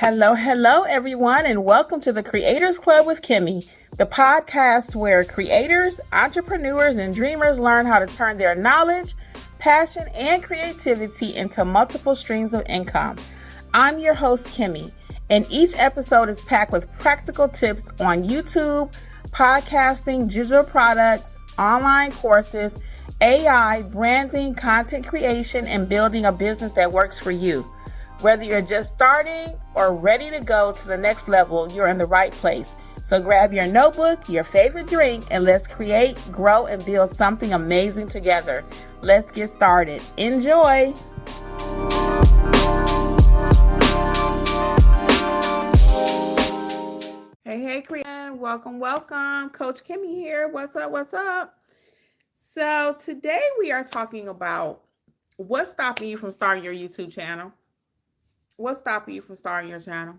Hello, everyone, and welcome to the Kreators Klub with Kimmi, the podcast where creators, entrepreneurs, and dreamers learn how to turn their knowledge, passion, and creativity into multiple streams of income. I'm your host, Kimmi, and each episode is packed with practical tips on YouTube, podcasting, digital products, online courses, AI, branding, content creation, and building a business that works for you. Whether you're just starting or ready to go to the next level, you're in the right place. So grab your notebook, your favorite drink, and let's create, grow, and build something amazing together. Let's get started. Enjoy. Hey, Korean. Welcome. Coach Kimmi here. What's up? So today we are talking about what's stopping you from starting your YouTube channel. What's stopping you from starting your channel?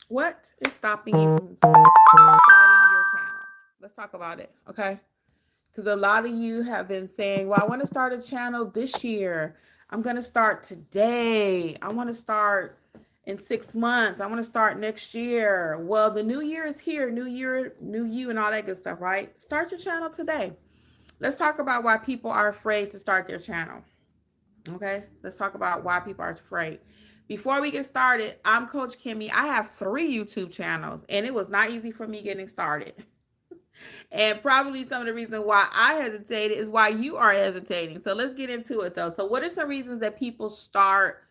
What is stopping you from starting your channel? Let's talk about it, okay? Because a lot of you have been saying, well, I want to start a channel this year. I'm going to start today. I want to start in 6 months. I want to start next year. Well, the new year is here. New year, new you, and all that good stuff, right? Start your channel today. Let's talk about why people are afraid to start their channel, okay? Let's talk about why people are afraid. Before we get started, I'm Coach Kimmi. I have 3 YouTube channels, and it was not easy for me getting started. And probably some of the reasons why I hesitated is why you are hesitating. So let's get into it, though. So what are some reasons that people start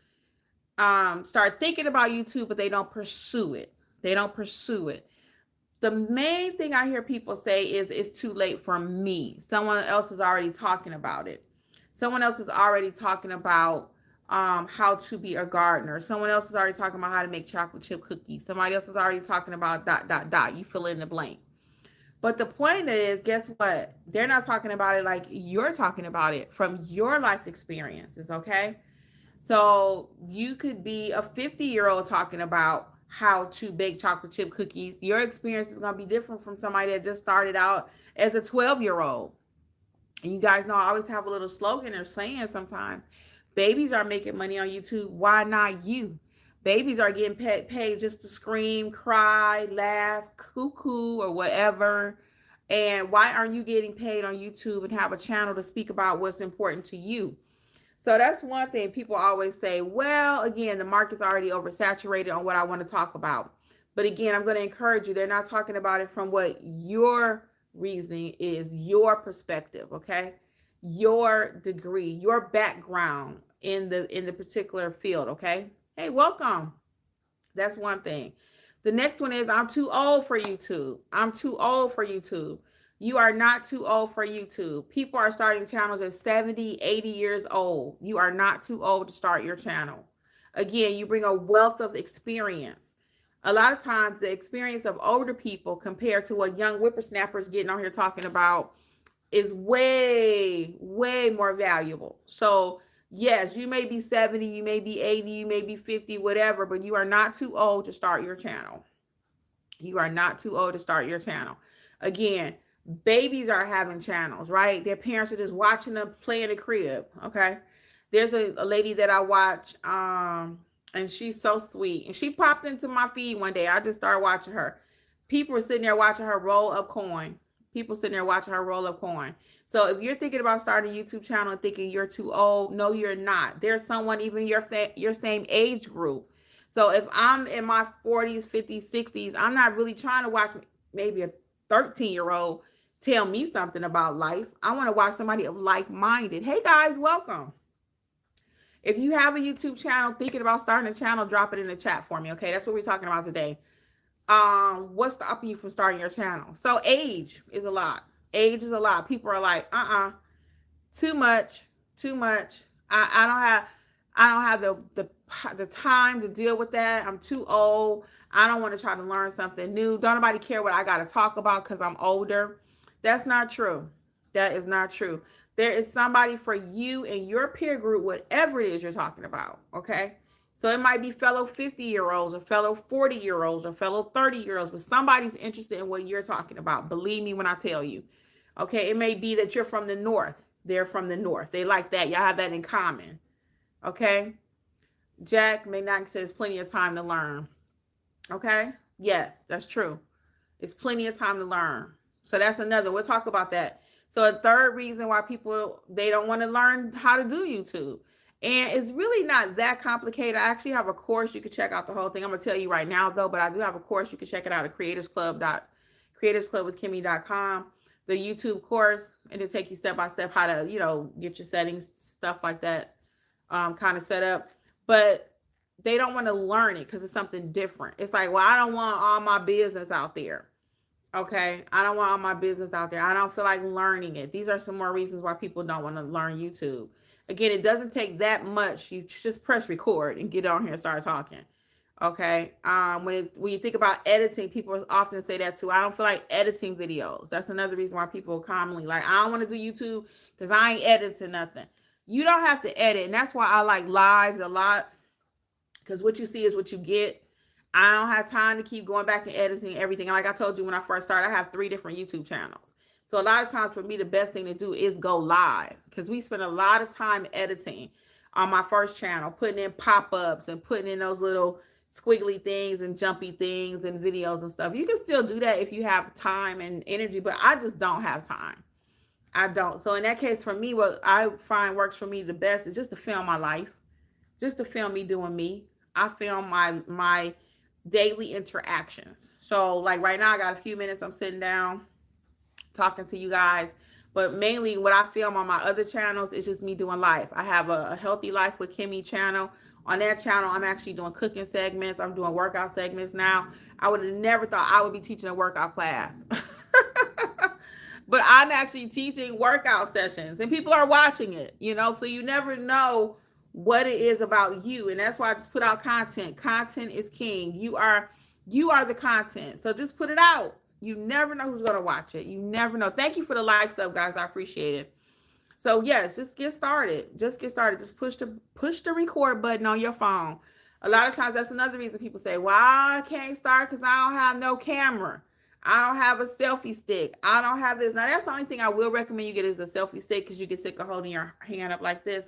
thinking about YouTube, but they don't pursue it? The main thing I hear people say is it's too late for me. Someone else is already talking about it. Someone else is already talking about how to be a gardener. Someone else is already talking about how to make chocolate chip cookies. Somebody else is already talking about ... You fill in the blank. But the point is, guess what? They're not talking about it like you're talking about it from your life experiences, okay? So you could be a 50-year-old talking about how to bake chocolate chip cookies. Your experience is going to be different from somebody that just started out as a 12-year-old. And you guys know I always have a little slogan or saying sometimes. Babies are making money on YouTube. Why not you? Babies are getting paid just to scream, cry, laugh, cuckoo, or whatever. And why aren't you getting paid on YouTube and have a channel to speak about what's important to you? So that's one thing people always say, well, again, the market's already oversaturated on what I want to talk about. But again, I'm going to encourage you. They're not talking about it from what your reasoning is, your perspective, okay? Your degree, your background in the particular field, okay? Hey, welcome. That's one thing. The next one is I'm too old for YouTube. You are not too old for YouTube. People are starting channels at 70, 80 years old. You are not too old to start your channel. Again, you bring a wealth of experience. A lot of times the experience of older people compared to what young whippersnappers getting on here talking about is way more valuable. So yes, you may be 70, you may be 80, you may be 50, whatever, but you are not too old to start your channel. Again, babies are having channels, right? Their parents are just watching them play in the crib, okay? There's a lady that I watch, and she's so sweet. And she popped into my feed one day. I just started watching her. People were sitting there watching her roll up coin. So if you're thinking about starting a YouTube channel and thinking you're too old, no, you're not. There's someone even your same age group. So if I'm in my 40s, 50s, 60s, I'm not really trying to watch maybe a 13-year-old tell me something about life. I want to watch somebody of like-minded. Hey guys, welcome. If you have a YouTube channel, thinking about starting a channel, drop it in the chat for me, okay? That's what we're talking about today. What's stopping you from starting your channel? So age is a lot. People are like, too much. I don't have the time to deal with that. I'm too old. I don't want to try to learn something new. Don't nobody care what I got to talk about because I'm older. That's not true. That is not true. There is somebody for you and your peer group, whatever it is you're talking about, okay? So it might be fellow 50-year-olds or fellow 40-year-olds or fellow 30-year-olds, but somebody's interested in what you're talking about. Believe me when I tell you. Okay, it may be that you're from the north. They're from the north. They like that. Y'all have that in common. Okay? Jack McNack says plenty of time to learn. Okay. Yes, that's true. It's plenty of time to learn. So that's another. We'll talk about that. So a third reason why people they don't want to learn how to do YouTube. And it's really not that complicated. I actually have a course. You can check out the whole thing. I'm gonna tell you right now though, but I do have a course. You can check it out at creatorsclub.creatorsclubwithkimmi.com. The YouTube course, and it'll take you step by step how to, get your settings, stuff like that, kind of set up. But they don't want to learn it because it's something different. It's like, well, I don't want all my business out there. Okay. I don't want all my business out there. I don't feel like learning it. These are some more reasons why people don't want to learn YouTube. Again, it doesn't take that much. You just press record and get on here and start talking. Okay. When you think about editing, people often say that too. I don't feel like editing videos. That's another reason why people commonly like, I don't want to do YouTube because I ain't editing nothing. You don't have to edit. And that's why I like lives a lot, because what you see is what you get. I don't have time to keep going back and editing everything. Like I told you when I first started, I have 3 different YouTube channels. So a lot of times for me, the best thing to do is go live, because we spent a lot of time editing on my first channel, putting in pop-ups and putting in those little squiggly things and jumpy things and videos and stuff. You can still do that if you have time and energy, but I just don't have time. I don't. So in that case, for me, what I find works for me the best is just to film my life, just to film me doing me. I film my daily interactions. So like right now, I got a few minutes. I'm sitting down talking to you guys, but mainly what I film on my other channels is just me doing life. I have a Healthy Life with Kimmi channel. On that channel, I'm actually doing cooking segments. I'm doing workout segments now. I would have never thought I would be teaching a workout class. But I'm actually teaching workout sessions and people are watching it, so you never know what it is about you. And that's why I just put out content. Content is king. You are the content. So just put it out. You never know who's going to watch it. You never know. Thank you for the likes up, guys. I appreciate it. So yes, just get started. Just get started. Just push the record button on your phone. A lot of times that's another reason people say, well, I can't start because I don't have no camera. I don't have a selfie stick. I don't have this. Now that's the only thing I will recommend you get is a selfie stick, because you get sick of holding your hand up like this.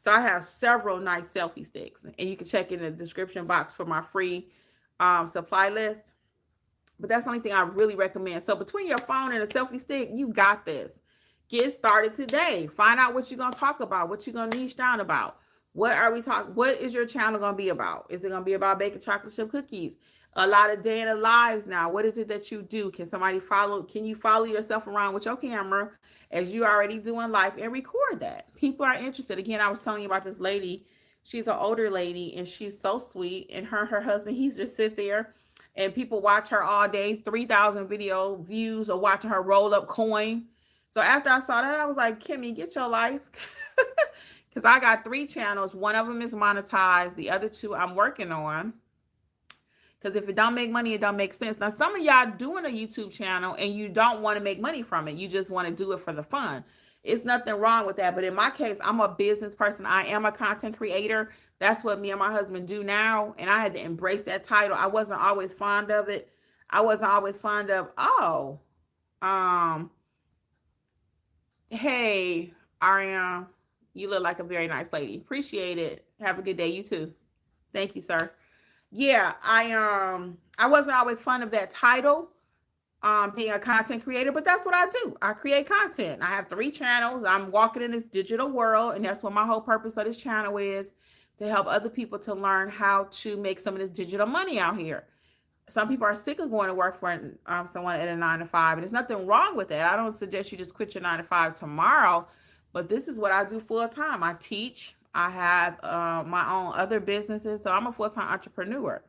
So I have several nice selfie sticks, and you can check in the description box for my free supply list. But that's the only thing I really recommend. So between your phone and a selfie stick, you got this. Get started today. Find out what you're going to talk about, what you're going to niche down about. What is your channel going to be about? Is it going to be about baking chocolate chip cookies? A lot of day in the lives now. What is it that you do? Can you follow yourself around with your camera as you already doing life and record that? People are interested. Again, I was telling you about this lady. She's an older lady and she's so sweet. And her husband, he's just sit there and people watch her all day, 3,000 video views of watching her roll up coin. So after I saw that, I was like, Kimmi, get your life. Because I got 3 channels. One of them is monetized. The other 2 I'm working on. Because if it don't make money, it don't make sense. Now, some of y'all doing a YouTube channel and you don't want to make money from it. You just want to do it for the fun. It's nothing wrong with that. But in my case, I'm a business person. I am a content creator. That's what me and my husband do now. And I had to embrace that title. I wasn't always fond of it. I wasn't always fond of, hey, Ariane, you look like a very nice lady. Appreciate it. Have a good day. You too. Thank you, sir. Yeah, I wasn't always fond of that title, being a content creator, but that's what I do. I create content. I have 3 channels. I'm walking in this digital world, and that's what my whole purpose of this channel is, to help other people to learn how to make some of this digital money out here. Some people are sick of going to work for someone at a 9 to 5, and there's nothing wrong with that. I don't suggest you just quit your 9 to 5 tomorrow, but this is what I do full time. I teach. I have my own other businesses. So I'm a full-time entrepreneur,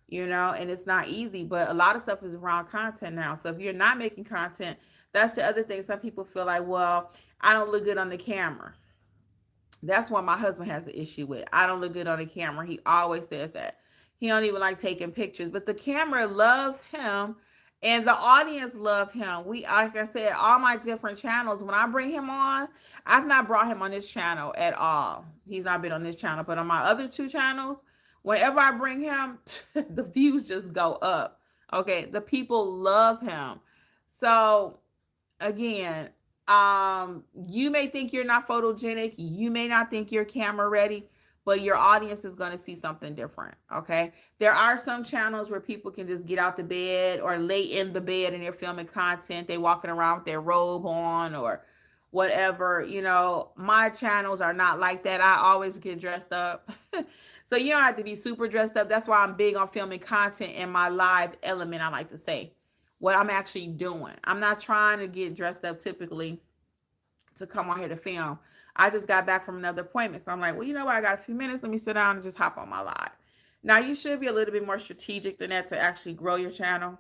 and it's not easy, but a lot of stuff is around content now. So if you're not making content, that's the other thing. Some people feel like, well, I don't look good on the camera. That's what my husband has an issue with. I don't look good on the camera. He always says that. He don't even like taking pictures, but the camera loves him. And the audience love him. Like I said, all my different channels, when I bring him on, I've not brought him on this channel at all. He's not been on this channel, but on my other 2 channels, whenever I bring him, the views just go up. Okay. The people love him. So again, you may think you're not photogenic. You may not think you're camera ready, but your audience is going to see something different. Okay. There are some channels where people can just get out the bed or lay in the bed and they're filming content. They walking around with their robe on or whatever. My channels are not like that. I always get dressed up. So you don't have to be super dressed up. That's why I'm big on filming content in my live element, I like to say. What I'm actually doing. I'm not trying to get dressed up typically to come on here to film. I just got back from another appointment. So I'm like, well, you know what? I got a few minutes. Let me sit down and just hop on my live. Now, you should be a little bit more strategic than that to actually grow your channel.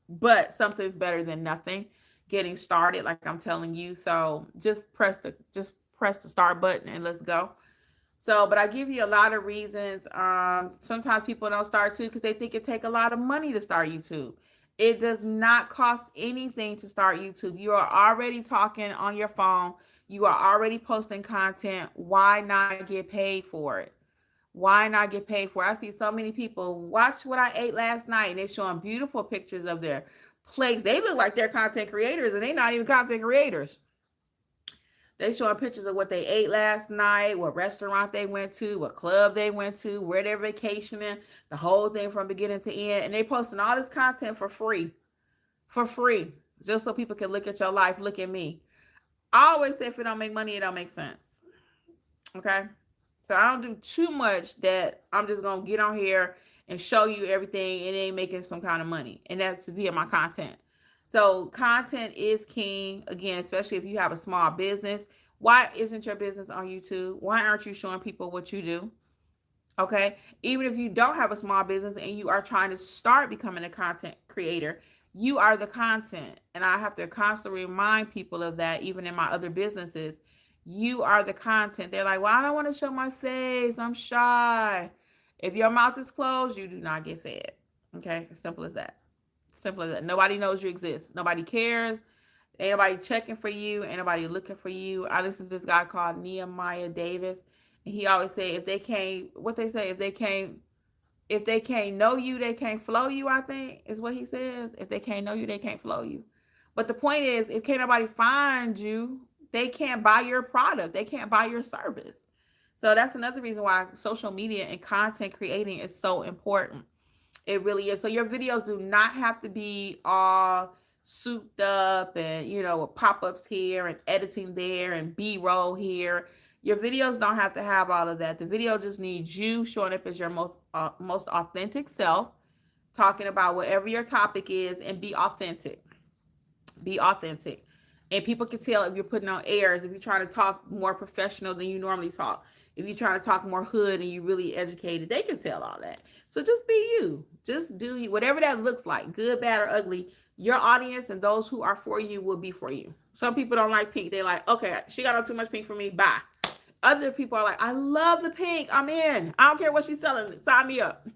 But something's better than nothing. Getting started, like I'm telling you. So just press the start button and let's go. So, but I give you a lot of reasons. Sometimes people don't start too because they think it takes a lot of money to start YouTube. It does not cost anything to start YouTube. You are already talking on your phone. You are already posting content. Why not get paid for it? Why not get paid for it? I see so many people watch what I ate last night and they're showing beautiful pictures of their plates. They look like they're content creators and they're not even content creators. They showing pictures of what they ate last night, what restaurant they went to, what club they went to, where they're vacationing, the whole thing from beginning to end. And they posting all this content for free, just so people can look at your life, look at me. I always say if it don't make money, it don't make sense. Okay? So I don't do too much that I'm just going to get on here and show you everything and it ain't making some kind of money. And that's via my content. So content is king, again, especially if you have a small business. Why isn't your business on YouTube? Why aren't you showing people what you do? Okay. Even if you don't have a small business and you are trying to start becoming a content creator, you are the content. And I have to constantly remind people of that, even in my other businesses. You are the content. They're like, well, I don't want to show my face. I'm shy. If your mouth is closed, you do not get fed. Okay. As simple as that. Simple as that. Nobody knows you exist. Nobody cares. Ain't nobody checking for you. Ain't nobody looking for you. I listen to this guy called Nehemiah Davis. And he always say, if they can't know you, they can't flow you, I think is what he says. If they can't know you, they can't flow you. But the point is, if can't nobody find you, they can't buy your product. They can't buy your service. So that's another reason why social media and content creating is so important. It really is. So your videos do not have to be all souped up and, with pop-ups here and editing there and B-roll here. Your videos don't have to have all of that. The video just needs you showing up as your most authentic self, talking about whatever your topic is, and be authentic. Be authentic. And people can tell if you're putting on airs, if you're trying to talk more professional than you normally talk. If you're trying to talk more hood and you're really educated, they can tell all that. So just be you. Just do you. Whatever that looks like, good, bad, or ugly, your audience and those who are for you will be for you. Some people don't like pink. They're like, okay, she got on too much pink for me. Bye. Other people are like, I love the pink. I'm in. I don't care what she's selling. Sign me up.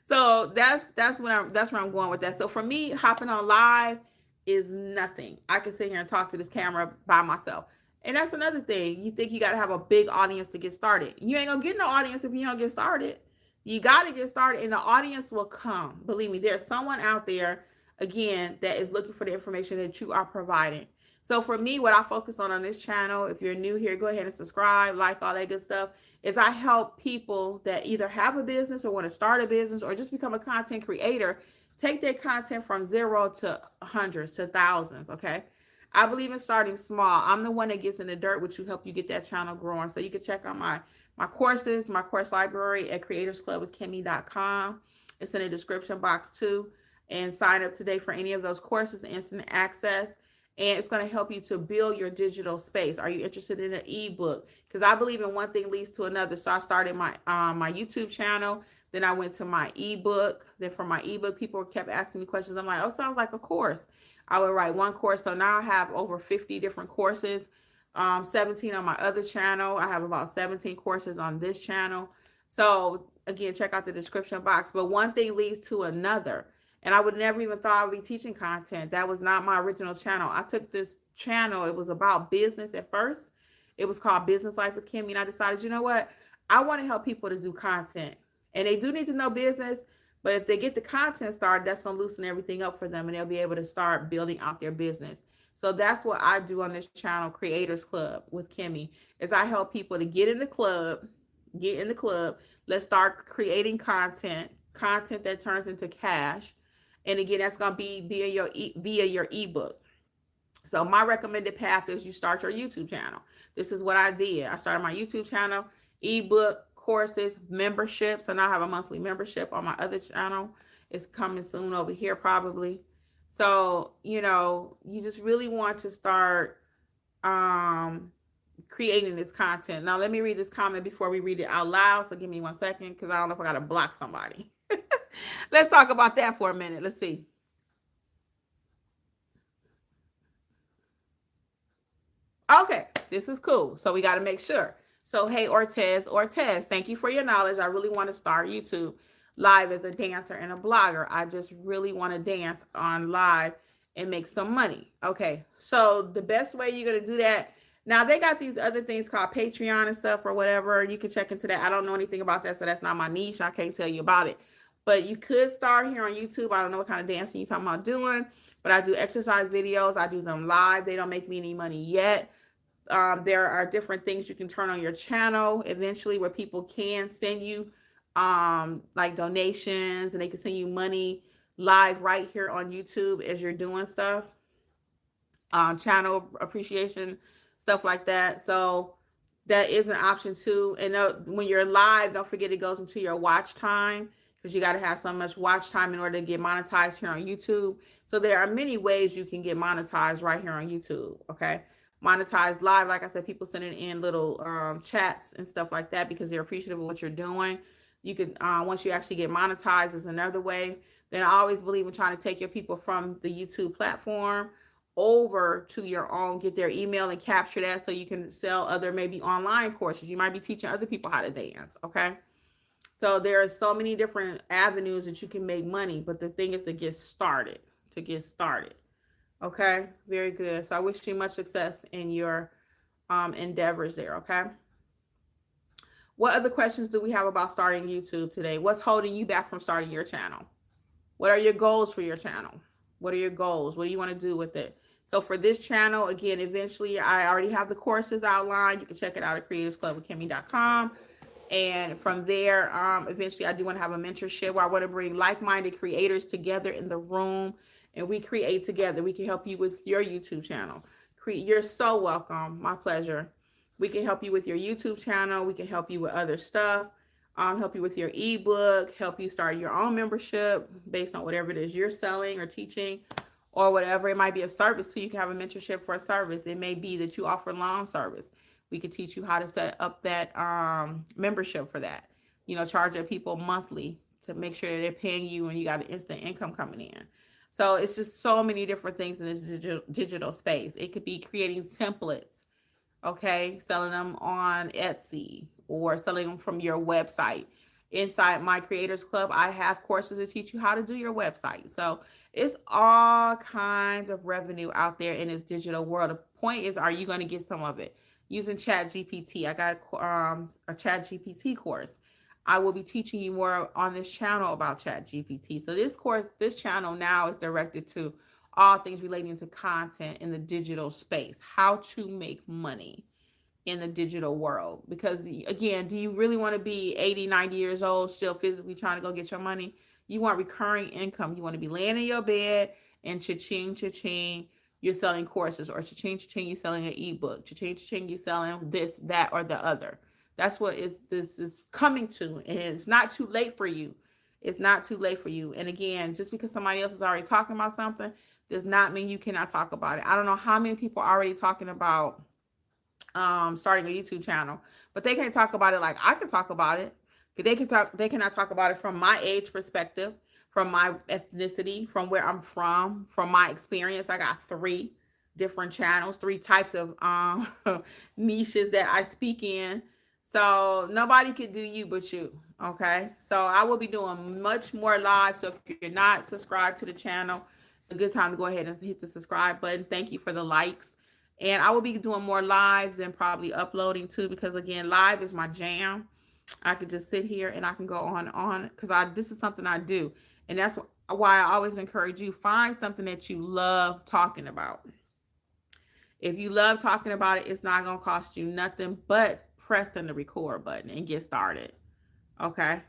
So that's where I'm going with that. So for me, hopping on live is nothing. I can sit here and talk to this camera by myself. And that's another thing. You think you got to have a big audience to get started. You ain't going to get no audience if you don't get started. You got to get started and the audience will come. Believe me, there's someone out there, again, that is looking for the information that you are providing. So for me, what I focus on this channel, if you're new here, go ahead and subscribe, like all that good stuff, is I help people that either have a business or want to start a business or just become a content creator, take their content from 0 to hundreds to thousands, okay? I believe in starting small. I'm the one that gets in the dirt with you, help you get that channel growing. So you can check out my courses, my course library at creatorsclubwithkimmi.com. It's in the description box too. And sign up today for any of those courses, instant access. And it's going to help you to build your digital space. Are you interested in an ebook? Because I believe in one thing leads to another. So I started my YouTube channel. Then I went to my ebook. Then from my ebook, people kept asking me questions. I'm like, oh, sounds like a course. I would write one course. So now I have over 50 different courses, 17 on my other channel. I have about 17 courses on this channel. So again, check out the description box. But one thing leads to another. And I would never even thought I would be teaching content. That was not my original channel. I took this channel. It was about business at first. It was called Business Life with Kimmi. And I decided, you know what? I want to help people to do content. And they do need to know business. But if they get the content started, that's going to loosen everything up for them. And they'll be able to start building out their business. So that's what I do on this channel, Kreators Klub with Kimmi, is I help people to get in the club, get in the club. Let's start creating content that turns into cash. And again, that's gonna be via your ebook. So my recommended path is you start your YouTube channel. This is what I did. I started my YouTube channel, ebook, courses, memberships, and I have a monthly membership on my other channel. It's coming soon over here probably. So, you just really want to start creating this content. Now, let me read this comment before we read it out loud. So give me 1 second because I don't know if I got to block somebody. Let's talk about that for a minute. Let's see. Okay, this is cool. So we got to make sure. So, hey, Ortez, thank you for your knowledge. I really want to start YouTube live as a dancer and a blogger. I just really want to dance on live and make some money. Okay, so the best way you're going to do that, now they got these other things called Patreon and stuff or whatever. You can check into that. I don't know anything about that, so that's not my niche. I can't tell you about it. But you could start here on YouTube. I don't know what kind of dancing you're talking about doing, but I do exercise videos. I do them live. They don't make me any money yet. There are different things you can turn on your channel eventually where people can send you like donations, and they can send you money live right here on YouTube as you're doing stuff, channel appreciation, stuff like that. So that is an option too. And when you're live, don't forget it goes into your watch time, because you got to have so much watch time in order to get monetized here on YouTube. So there are many ways you can get monetized right here on YouTube. Okay. Monetize live, like I said, people sending in little chats and stuff like that because they're appreciative of what you're doing. You could, once you actually get monetized, is another way. Then I always believe in trying to take your people from the YouTube platform over to your own, get their email and capture that so you can sell other maybe online courses. You might be teaching other people how to dance. Okay. So there are so many different avenues that you can make money, but the thing is to get started. Okay, very good. So I wish you much success in your endeavors there, okay? What other questions do we have about starting YouTube today? What's holding you back from starting your channel? What are your goals for your channel? What are your goals? What do you want to do with it? So for this channel, again, eventually I already have the courses outlined. You can check it out at creatorsklubwithkimmi.com. And from there, eventually I do want to have a mentorship where I want to bring like-minded creators together in the room, and we create together. We can help you with your YouTube channel. You're so welcome. My pleasure. We can help you with your YouTube channel. We can help you with other stuff. Help you with your ebook, help you start your own membership based on whatever it is you're selling or teaching or whatever. It might be a service too. You can have a mentorship for a service. It may be that you offer lawn service. We could teach you how to set up that membership for that. Charge your people monthly to make sure that they're paying you and you got an instant income coming in. So it's just so many different things in this digital space. It could be creating templates, okay, selling them on Etsy or selling them from your website. Inside my Kreators Klub, I have courses to teach you how to do your website. So it's all kinds of revenue out there in this digital world. The point is, are you going to get some of it? Using ChatGPT, I got a ChatGPT course. I will be teaching you more on this channel about ChatGPT. So this channel now is directed to all things relating to content in the digital space, how to make money in the digital world. Because again, do you really want to be 80, 90 years old, still physically trying to go get your money? You want recurring income. You want to be laying in your bed and cha-ching, cha-ching, you're selling courses, or cha-ching, cha-ching, you're selling an ebook, cha-ching, cha-ching, you're selling this, that, or the other. That's what this is coming to, and it's not too late for you. It's not too late for you. And again, just because somebody else is already talking about something does not mean you cannot talk about it. I don't know how many people are already talking about starting a YouTube channel, but they can't talk about it like I can talk about it. They cannot talk about it from my age perspective, from my ethnicity, from where I'm from my experience. I got 3 different channels, 3 types of niches that I speak in. So nobody can do you but you, okay? So I will be doing much more live. So if you're not subscribed to the channel, it's a good time to go ahead and hit the subscribe button. Thank you for the likes. And I will be doing more lives and probably uploading too, because again, live is my jam. I could just sit here and I can go on because this is something I do. And that's why I always encourage you, find something that you love talking about. If you love talking about it, it's not going to cost you nothing but pressing the record button and get started. Okay?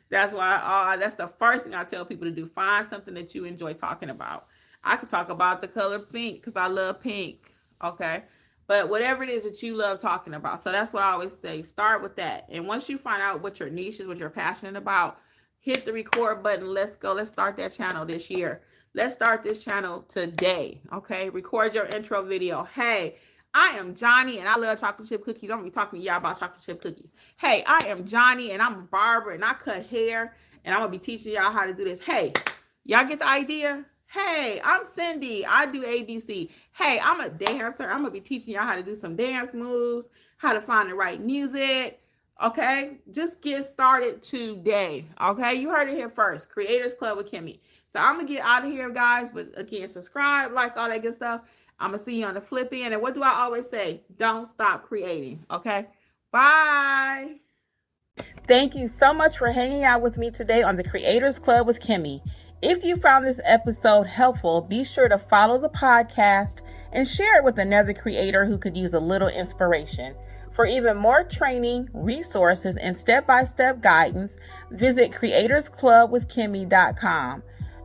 That's why that's the first thing I tell people to do. Find something that you enjoy talking about. I could talk about the color pink because I love pink. Okay? But whatever it is that you love talking about. So that's what I always say. Start with that. And once you find out what your niche is, what you're passionate about, hit the record button. Let's go. Let's start that channel this year. Let's start this channel today. Okay? Record your intro video. Hey, I am Johnny and I love chocolate chip cookies. I'm going to be talking to y'all about chocolate chip cookies. Hey, I am Johnny and I'm a barber and I cut hair and I'm going to be teaching y'all how to do this. Hey, y'all get the idea? Hey, I'm Cindy. I do ABC. Hey, I'm a dancer. I'm going to be teaching y'all how to do some dance moves, how to find the right music. Okay? Just get started today. Okay? You heard it here first. Creators Klub with Kimmi. So I'm going to get out of here, guys. But again, subscribe, like, all that good stuff. I'm going to see you on the flip end. And what do I always say? Don't stop creating. Okay? Bye. Thank you so much for hanging out with me today on the Creators Klub with Kimmi. If you found this episode helpful, be sure to follow the podcast and share it with another creator who could use a little inspiration. For even more training, resources, and step-by-step guidance, visit creatorsklubwithkimmi.com.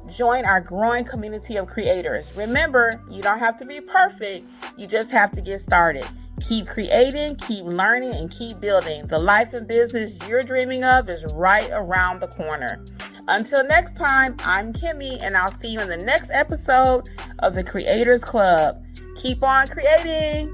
Join our growing community of creators. Remember, you don't have to be perfect. You just have to get started. Keep creating, keep learning, and keep building. The life and business you're dreaming of is right around the corner. Until next time, I'm Kimmi, and I'll see you in the next episode of the Creators Klub. Keep on creating.